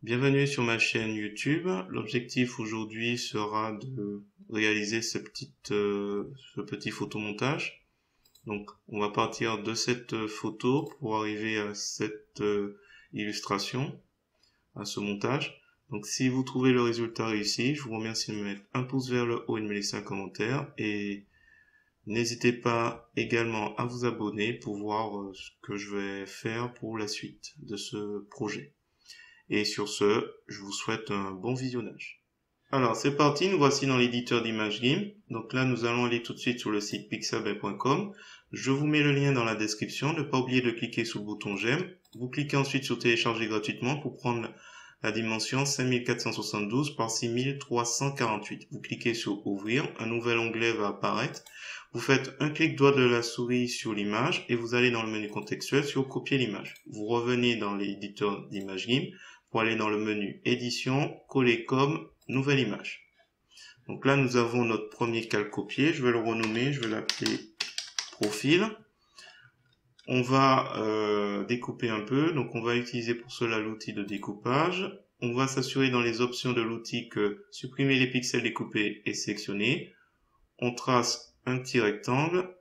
Bienvenue sur ma chaîne YouTube. L'objectif aujourd'hui sera de réaliser ce petit photomontage. Donc, on va partir de cette photo pour arriver à cette illustration, à ce montage. Donc, si vous trouvez le résultat réussi, je vous remercie de me mettre un pouce vers le haut et de me laisser un commentaire. Et n'hésitez pas également à vous abonner pour voir ce que je vais faire pour la suite de ce projet. Et sur ce, je vous souhaite un bon visionnage. Alors, c'est parti, nous voici dans l'éditeur d'image GIMP. Donc là, nous allons aller tout de suite sur le site pixabay.com. Je vous mets le lien dans la description. Ne pas oublier de cliquer sur le bouton j'aime. Vous cliquez ensuite sur télécharger gratuitement pour prendre la dimension 5472 par 6348. Vous cliquez sur ouvrir. Un nouvel onglet va apparaître. Vous faites un clic droit de la souris sur l'image et vous allez dans le menu contextuel sur copier l'image. Vous revenez dans l'éditeur d'image GIMP pour aller dans le menu édition, coller comme, nouvelle image. Donc là, nous avons notre premier calque copié. Je vais le renommer, je vais l'appeler profil. On va découper un peu. Donc on va utiliser pour cela l'outil de découpage. On va s'assurer dans les options de l'outil que supprimer les pixels découpés est sélectionné. On trace un petit rectangle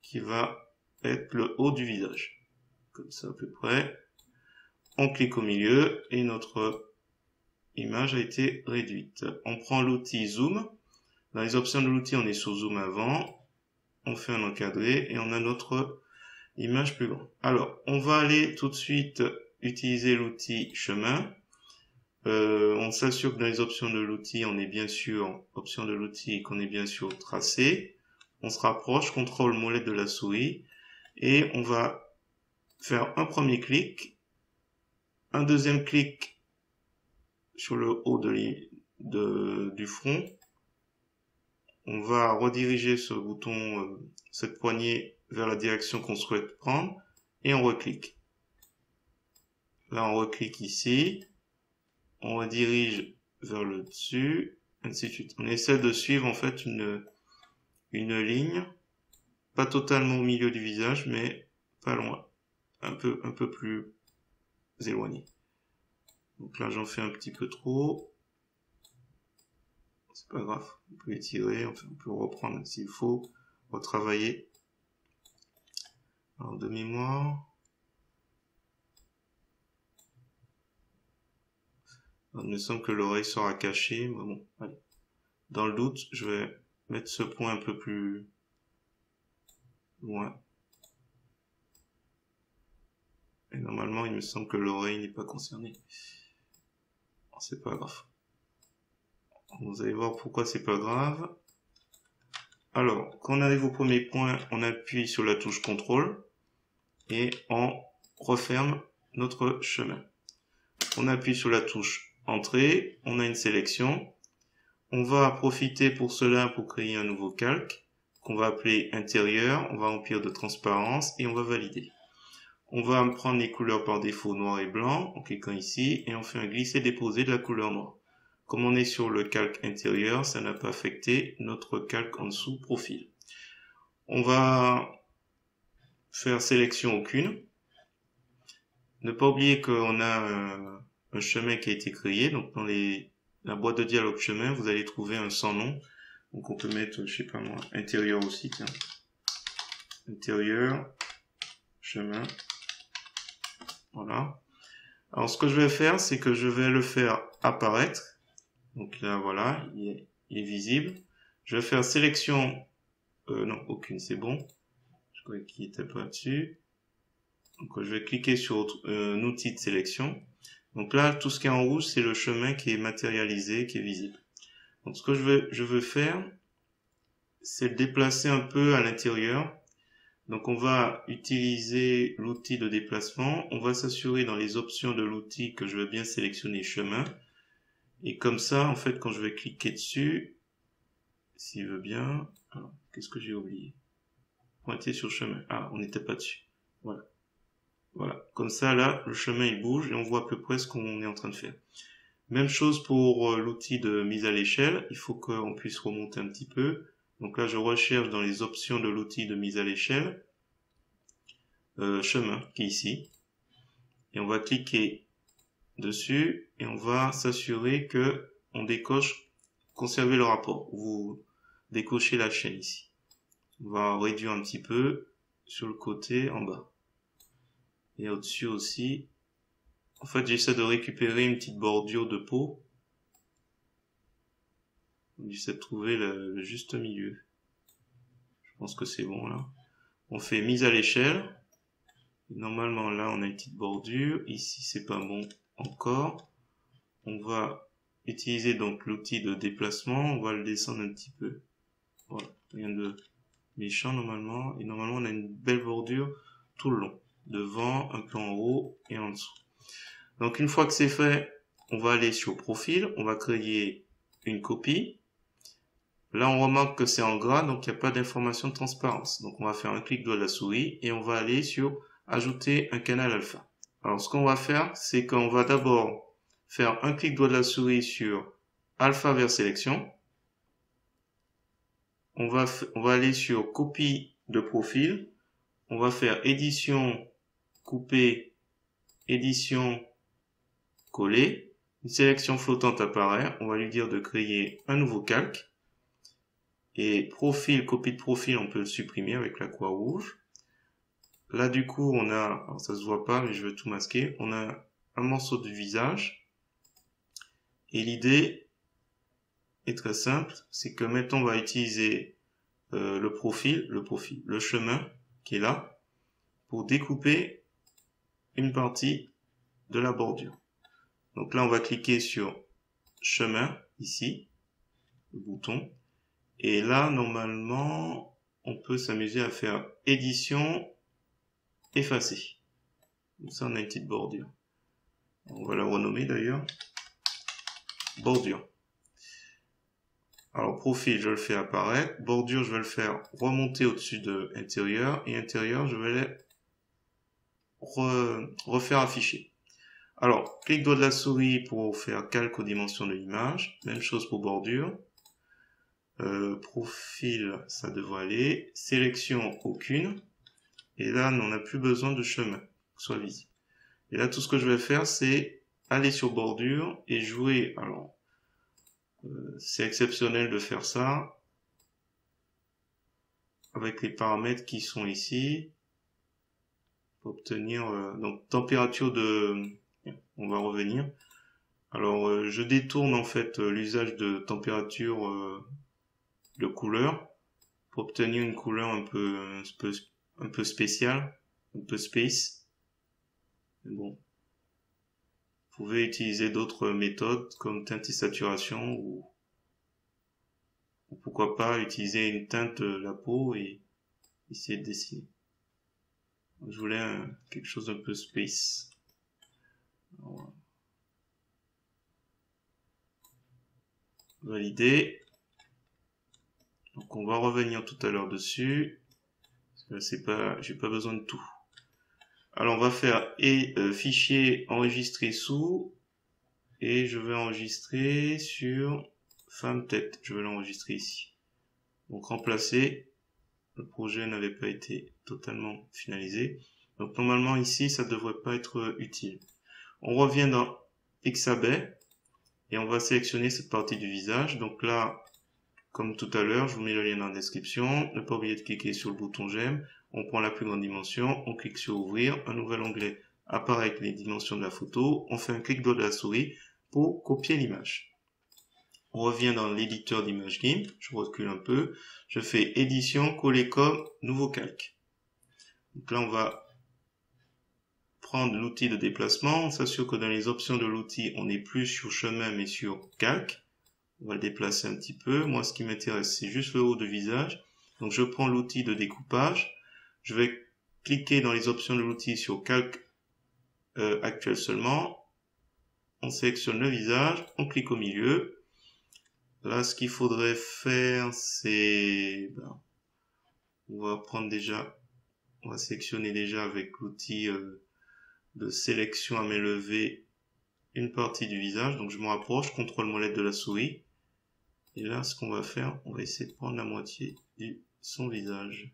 qui va être le haut du visage. Comme ça à peu près. On clique au milieu et notre image a été réduite. On prend l'outil zoom. Dans les options de l'outil, on est sur zoom avant. On fait un encadré et on a notre image plus grande. Alors, on va aller tout de suite utiliser l'outil chemin. On s'assure que dans les options de l'outil, on est bien sûr, option de l'outil, qu'on est bien sûr tracé. On se rapproche, contrôle molette de la souris et on va faire un premier clic. Un deuxième clic sur le haut du front. On va rediriger ce bouton, cette poignée vers la direction qu'on souhaite prendre et on reclique. Là, on reclique ici. On redirige vers le dessus, ainsi de suite. On essaie de suivre en fait une ligne, pas totalement au milieu du visage, mais pas loin, un peu plus éloigné. Donc là, j'en fais un petit peu trop. C'est pas grave, on peut étirer, on peut reprendre s'il faut, retravailler. Alors de mémoire. Alors, il me semble que l'oreille sera cachée, mais bon, allez. Dans le doute, je vais mettre ce point un peu plus loin. Et normalement, il me semble que l'oreille n'est pas concernée. C'est pas grave. Vous allez voir pourquoi c'est pas grave. Alors, quand on arrive au premier point, on appuie sur la touche contrôle et on referme notre chemin. On appuie sur la touche entrée, on a une sélection. On va profiter pour cela pour créer un nouveau calque qu'on va appeler intérieur. On va remplir de transparence et on va valider. On va prendre les couleurs par défaut noir et blanc en cliquant ici et on fait un glisser-déposer de la couleur noire. Comme on est sur le calque intérieur, ça n'a pas affecté notre calque en dessous profil. On va faire sélection aucune. Ne pas oublier qu'on a un chemin qui a été créé. Donc dans la boîte de dialogue chemin, vous allez trouver un sans nom. Donc on peut mettre, je sais pas moi, intérieur aussi, tiens. Intérieur, chemin. Voilà. Alors ce que je vais faire, c'est que je vais le faire apparaître. Donc là, voilà, il est visible. Je vais faire sélection, non, aucune, c'est bon. Je croyais qu'il était pas dessus. Donc je vais cliquer sur un outil de sélection. Donc là, tout ce qui est en rouge, c'est le chemin qui est matérialisé, qui est visible. Donc ce que je veux faire, c'est le déplacer un peu à l'intérieur. Donc on va utiliser l'outil de déplacement. On va s'assurer dans les options de l'outil que je veux bien sélectionner chemin. Et comme ça, en fait, quand je vais cliquer dessus, s'il veut bien... Qu'est-ce que j'ai oublié? Pointer sur chemin. Ah, on n'était pas dessus. Voilà. Voilà. Comme ça, là, le chemin, il bouge et on voit à peu près ce qu'on est en train de faire. Même chose pour l'outil de mise à l'échelle. Il faut qu'on puisse remonter un petit peu. Donc là, je recherche dans les options de l'outil de mise à l'échelle, chemin, qui est ici. Et on va cliquer dessus et on va s'assurer que on décoche conserver le rapport. Vous décochez la chaîne ici. On va réduire un petit peu sur le côté en bas. Et au-dessus aussi. En fait, j'essaie de récupérer une petite bordure de peau. J'essaie de trouver le juste milieu. Je pense que c'est bon là. On fait mise à l'échelle. Normalement là on a une petite bordure. Ici c'est pas bon encore. On va utiliser donc l'outil de déplacement. On va le descendre un petit peu. Voilà, rien de méchant normalement. Et normalement on a une belle bordure tout le long. Devant, un peu en haut et en dessous. Donc une fois que c'est fait, on va aller sur profil. On va créer une copie. Là, on remarque que c'est en gras, donc il n'y a pas d'information de transparence. Donc, on va faire un clic droit de la souris et on va aller sur ajouter un canal alpha. Alors, ce qu'on va faire, c'est qu'on va d'abord faire un clic droit de la souris sur alpha vers sélection. On va aller sur copie de profil. On va faire édition, couper, édition, coller. Une sélection flottante apparaît. On va lui dire de créer un nouveau calque. Et profil, copie de profil, on peut le supprimer avec la croix rouge. Là, du coup, on a, alors ça se voit pas, mais je veux tout masquer. On a un morceau de visage. Et l'idée est très simple. C'est que maintenant, on va utiliser le chemin qui est là pour découper une partie de la bordure. Donc là, on va cliquer sur chemin ici, le bouton. Et là, normalement, on peut s'amuser à faire édition, effacer. Donc ça, on a une petite bordure. On va la renommer d'ailleurs. Bordure. Alors, profil, je le fais apparaître. Bordure, je vais le faire remonter au-dessus de intérieur. Et intérieur, je vais les refaire afficher. Alors, clic droit de la souris pour faire calque aux dimensions de l'image. Même chose pour bordure. Profil, ça devrait aller. Sélection, aucune. Et là, on n'a plus besoin de chemin, soit visible. Et là, tout ce que je vais faire, c'est aller sur bordure et jouer. Alors, c'est exceptionnel de faire ça avec les paramètres qui sont ici pour obtenir donc température de. On va revenir. Alors, je détourne en fait l'usage de température de couleur pour obtenir une couleur un peu spéciale, un peu space. Mais bon, vous pouvez utiliser d'autres méthodes comme teinte et saturation ou pourquoi pas utiliser une teinte de la peau et essayer de dessiner. Je voulais quelque chose d'un peu space. Voilà. Valider. Donc on va revenir tout à l'heure dessus. Parce que là, j'ai pas besoin de tout. Alors on va faire fichier enregistrer sous et je vais enregistrer sur femme tête. Je vais l'enregistrer ici. Donc remplacer. Le projet n'avait pas été totalement finalisé. Donc normalement ici ça devrait pas être utile. On revient dans Pixabay et on va sélectionner cette partie du visage. Donc là, comme tout à l'heure, je vous mets le lien dans la description. Ne pas oublier de cliquer sur le bouton j'aime. On prend la plus grande dimension, on clique sur ouvrir, un nouvel onglet apparaît avec les dimensions de la photo. On fait un clic droit de la souris pour copier l'image. On revient dans l'éditeur d'image GIMP, je recule un peu, je fais édition, coller comme, nouveau calque. Donc là on va prendre l'outil de déplacement, on s'assure que dans les options de l'outil on n'est plus sur chemin mais sur calque. On va le déplacer un petit peu, moi ce qui m'intéresse c'est juste le haut de visage. Donc je prends l'outil de découpage, je vais cliquer dans les options de l'outil sur calque actuel seulement, on sélectionne le visage, on clique au milieu. Là, ce qu'il faudrait faire, c'est, on va sélectionner déjà avec l'outil de sélection à main levée une partie du visage. Donc, je me rapproche, contrôle molette de la souris. Et là, ce qu'on va faire, on va essayer de prendre la moitié de son visage.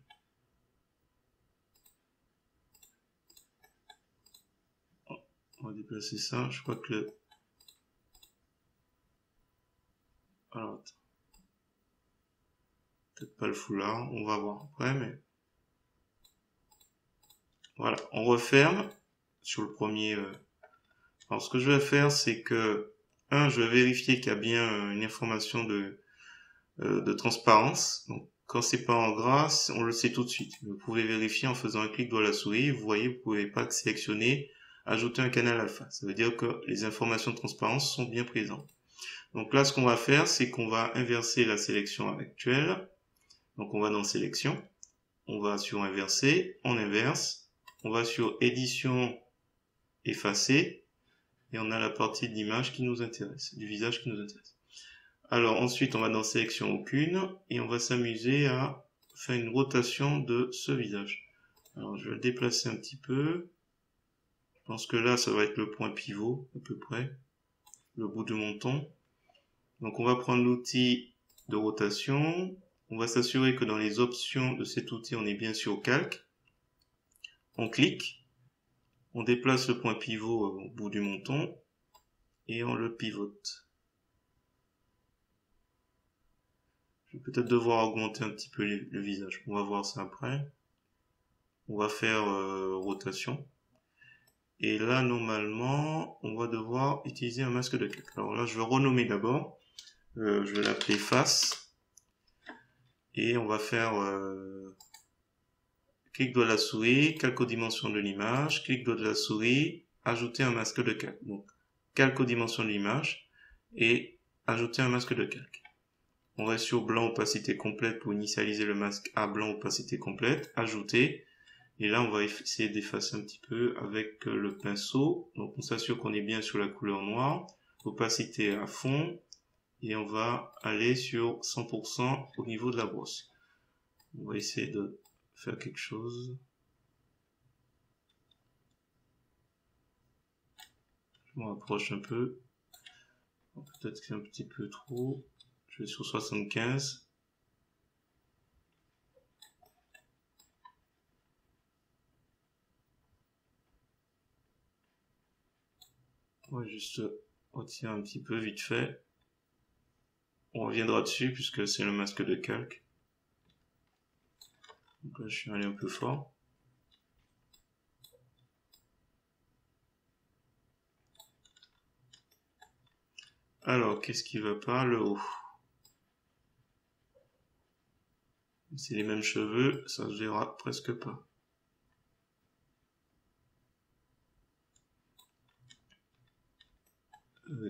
On va déplacer ça. Je crois que le... Alors, peut-être pas le foulard. On va voir après, mais... Voilà, on referme sur le premier... Alors, ce que je vais faire, c'est que... je vais vérifier qu'il y a bien une information de transparence. Donc, quand c'est pas en gras, on le sait tout de suite. Vous pouvez vérifier en faisant un clic droit de la souris. Vous voyez, vous pouvez pas sélectionner, ajouter un canal alpha. Ça veut dire que les informations de transparence sont bien présentes. Donc là, ce qu'on va faire, c'est qu'on va inverser la sélection actuelle. Donc, on va dans sélection. On va sur inverser. On inverse. On va sur édition, effacer. Et on a la partie de l'image qui nous intéresse, du visage qui nous intéresse. Alors ensuite, on va dans sélection aucune et on va s'amuser à faire une rotation de ce visage. Alors je vais le déplacer un petit peu. Je pense que là, ça va être le point pivot à peu près, le bout de menton. Donc on va prendre l'outil de rotation. On va s'assurer que dans les options de cet outil, on est bien sur calque. On clique. On déplace le point pivot au bout du menton et on le pivote. Je vais peut-être devoir augmenter un petit peu le visage. On va voir ça après. On va faire rotation. Et là, normalement, on va devoir utiliser un masque de calque. Alors là, je vais renommer d'abord. Je vais l'appeler face. Et on va faire clic droit de la souris, calque aux dimensions de l'image, clic droit de la souris, ajouter un masque de calque. Donc, calque aux dimensions de l'image et ajouter un masque de calque. On reste sur blanc opacité complète pour initialiser le masque à blanc opacité complète, ajouter. Et là, on va essayer d'effacer un petit peu avec le pinceau. Donc, on s'assure qu'on est bien sur la couleur noire. Opacité à fond. Et on va aller sur 100% au niveau de la brosse. On va essayer de faire quelque chose. Je me rapproche un peu. Peut-être que c'est un petit peu trop. Je vais sur 75. On va juste retirer un petit peu vite fait. On reviendra dessus puisque c'est le masque de calque. Donc là, je suis allé un peu fort. Alors, qu'est-ce qui va pas? Le haut. C'est les mêmes cheveux, ça se verra presque pas.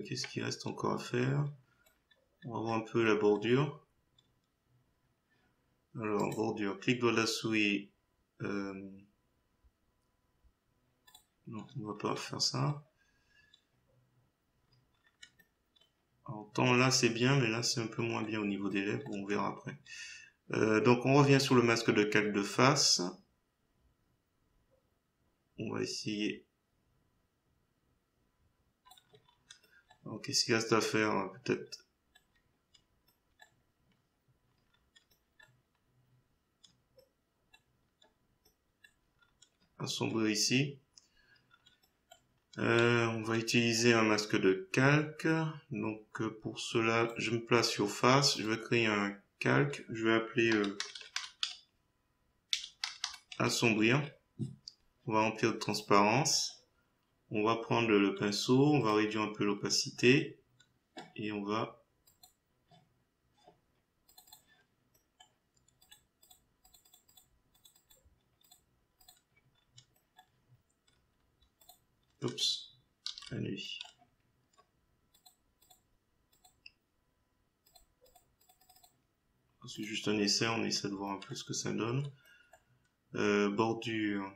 Qu'est-ce qu'il reste encore à faire? On va voir un peu la bordure. Alors, bordure, clic droit de la souris. Non, on va pas faire ça. Alors, tant là c'est bien, mais là c'est un peu moins bien au niveau des lèvres, on verra après. Donc on revient sur le masque de calque de face. On va essayer. Alors qu'est-ce qu'il reste à faire? Peut-être assombrir ici. On va utiliser un masque de calque. Donc pour cela, je me place sur face. Je vais créer un calque. Je vais appeler assombrir. On va remplir de transparence. On va prendre le pinceau. On va réduire un peu l'opacité. Et on va oups, la nuit. C'est juste un essai, on essaie de voir un peu ce que ça donne. Bordure.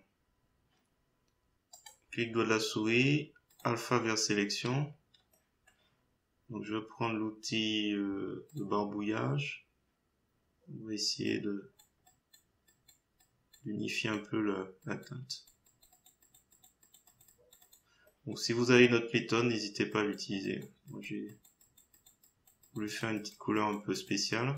Clic droit de la souris, alpha vers sélection. Donc je vais prendre l'outil de barbouillage. On va essayer d'unifier un peu la teinte. Donc si vous avez une autre méthode, n'hésitez pas à l'utiliser. Moi j'ai voulu faire une petite couleur un peu spéciale.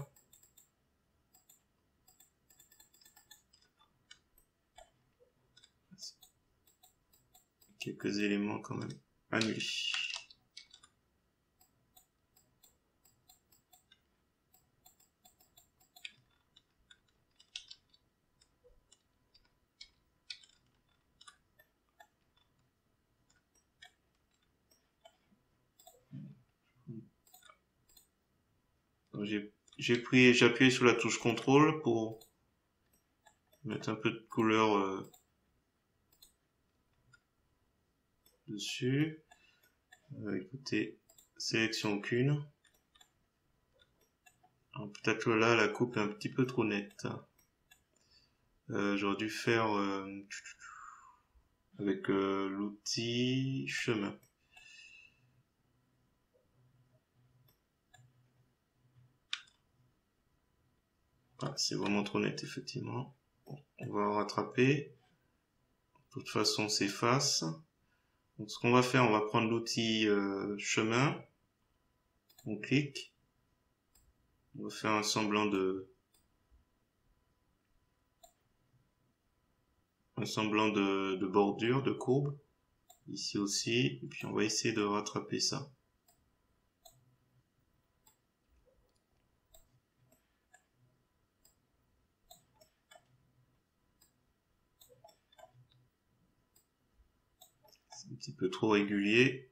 Ok, quelques éléments quand même annulés. J'ai appuyé sur la touche contrôle pour mettre un peu de couleur dessus. Écoutez, sélection aucune. Peut-être que là la coupe est un petit peu trop nette. J'aurais dû faire avec l'outil chemin. Ah, c'est vraiment trop net, effectivement. Bon, on va rattraper. De toute façon, c'est face. Donc, ce qu'on va faire, on va prendre l'outil chemin. On clique. On va faire un semblant de bordure, de courbe. Ici aussi. Et puis, on va essayer de rattraper ça. Un petit peu trop régulier.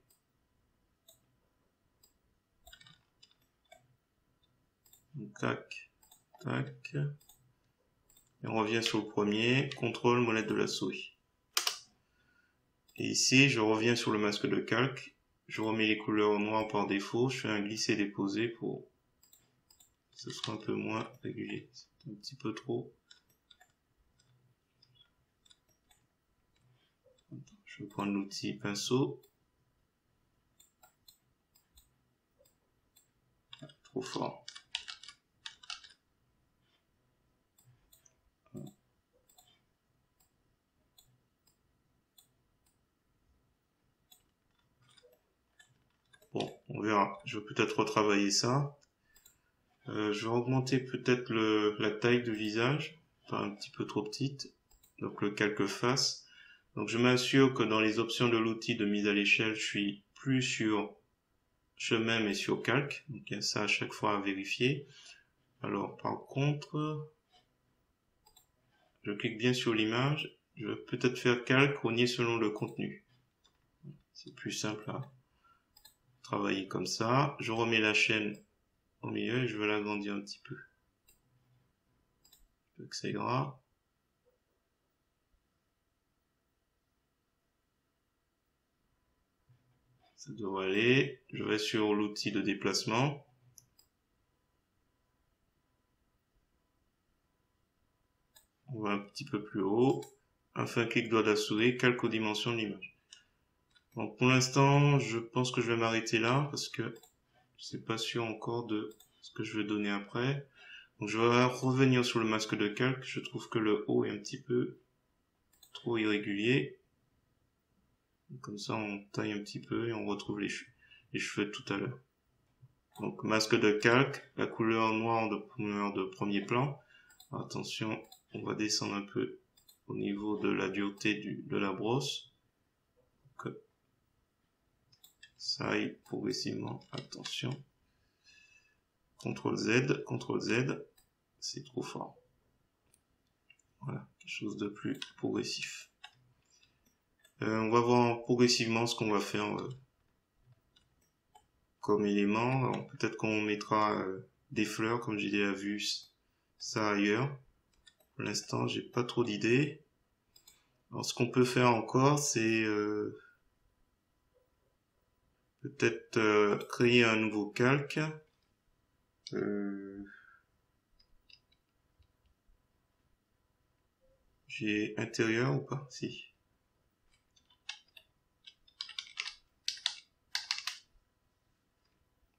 Donc, tac, tac. Et on revient sur le premier. Contrôle, molette de la souris. Et ici, je reviens sur le masque de calque. Je remets les couleurs noires par défaut. Je fais un glisser-déposer pour que ce soit un peu moins régulier. C'est un petit peu trop. Je vais prendre l'outil pinceau. Trop fort. Bon, on verra. Je vais peut-être retravailler ça. Je vais augmenter peut-être la taille du visage. Enfin, un petit peu trop petite. Donc le calque face. Donc je m'assure que dans les options de l'outil de mise à l'échelle, je suis plus sur chemin mais sur calque. Donc il y a ça à chaque fois à vérifier. Alors par contre, je clique bien sur l'image. Je vais peut-être faire calque, rogner selon le contenu. C'est plus simple à travailler comme ça. Je remets la chaîne au milieu et je vais l'agrandir un petit peu. Je veux que ça ira. Ça devrait aller. Je vais sur l'outil de déplacement. On va un petit peu plus haut. Enfin, clic droit de la souris, calque aux dimensions de l'image. Donc pour l'instant, je pense que je vais m'arrêter là parce que je ne suis pas sûr encore de ce que je vais donner après. Donc je vais revenir sur le masque de calque. Je trouve que le haut est un petit peu trop irrégulier. Comme ça, on taille un petit peu et on retrouve les cheveux tout à l'heure. Donc masque de calque, la couleur noire de premier plan. Attention, on va descendre un peu au niveau de la dureté de la brosse. Que ça aille progressivement. Attention. CTRL Z, c'est trop fort. Voilà, quelque chose de plus progressif. On va voir progressivement ce qu'on va faire comme élément. Peut-être qu'on mettra des fleurs, comme j'ai déjà vu ça ailleurs. Pour l'instant, j'ai pas trop d'idées. Alors, ce qu'on peut faire encore, c'est peut-être créer un nouveau calque. J'ai intérieur ou pas? Si.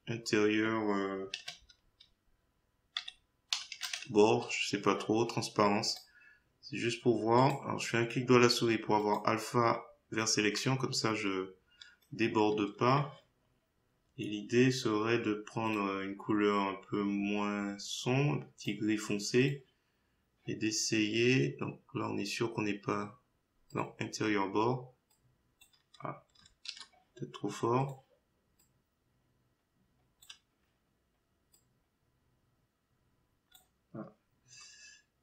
Intérieur bord, je sais pas trop, transparence. C'est juste pour voir. Alors je fais un clic droit à la souris pour avoir alpha vers sélection, comme ça je déborde pas. Et l'idée serait de prendre une couleur un peu moins sombre, un petit gris foncé, et d'essayer. Donc là on est sûr qu'on n'est pas dans intérieur bord. peut-être trop fort. Ah.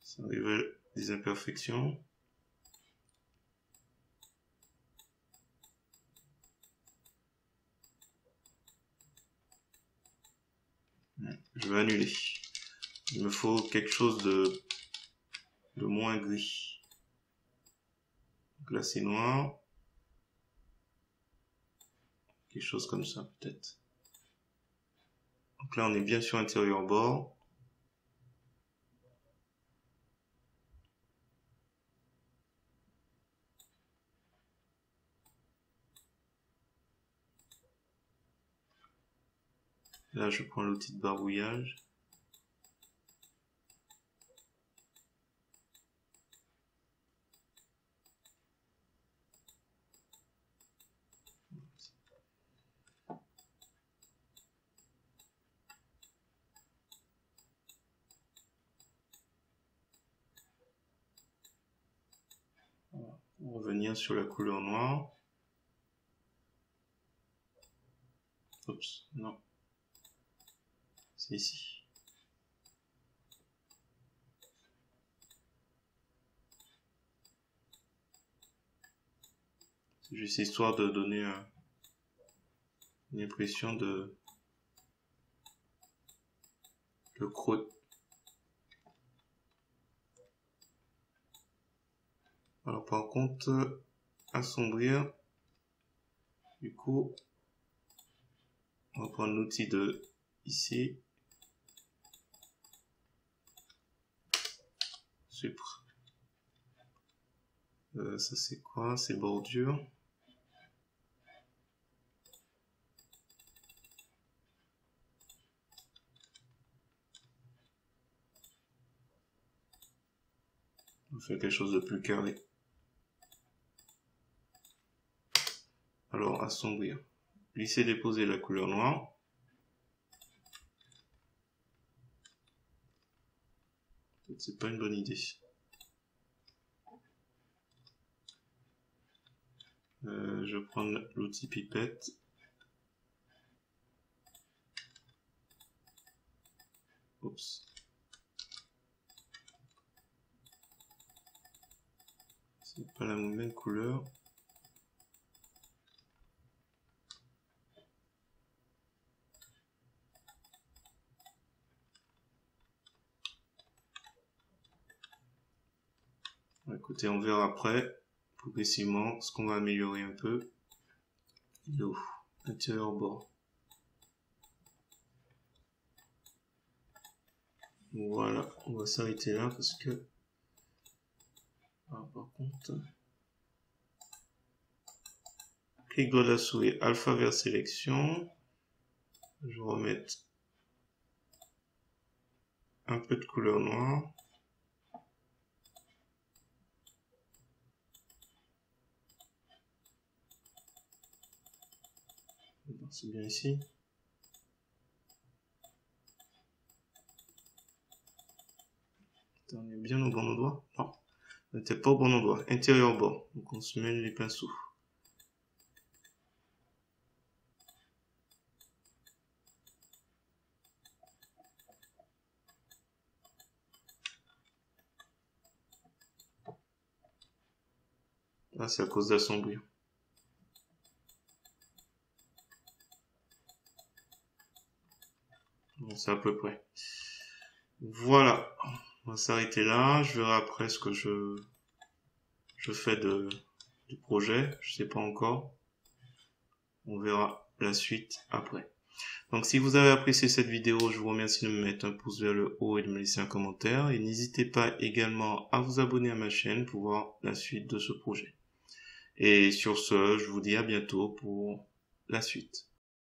Ça révèle des imperfections. Je vais annuler. Il me faut quelque chose de moins gris. Donc là c'est noir. Quelque chose comme ça peut-être. Donc là on est bien sur intérieur bord. Là je prends l'outil de barbouillage. On va revenir sur la couleur noire. Oups, non. C'est ici. C'est juste histoire de donner une impression de creux. Alors par contre, assombrir, du coup, on va prendre l'outil de ici. Super. Ça c'est quoi? C'est bordure. On fait quelque chose de plus carré. Alors, assombrir. Glisser, déposer la couleur noire. Peut-être c'est pas une bonne idée. Je vais prendre l'outil pipette. Oups. C'est pas la même couleur. Écoutez, on verra après, progressivement, ce qu'on va améliorer un peu. L'eau, intérieur bord. Voilà, on va s'arrêter là parce que... Ah, par contre... Clic droit de la souris, alpha vers sélection. Je vais remettre un peu de couleur noire. C'est bien ici. On est bien au bon endroit? Non, on n'était pas au bon endroit. Intérieur bord. Donc on se mêle les pinceaux. Là, c'est à cause d'assombrir. Bon, c'est à peu près. Voilà. On va s'arrêter là. Je verrai après ce que je fais du projet. Je sais pas encore. On verra la suite après. Donc si vous avez apprécié cette vidéo, je vous remercie de me mettre un pouce vers le haut et de me laisser un commentaire. Et n'hésitez pas également à vous abonner à ma chaîne pour voir la suite de ce projet. Et sur ce, je vous dis à bientôt pour la suite.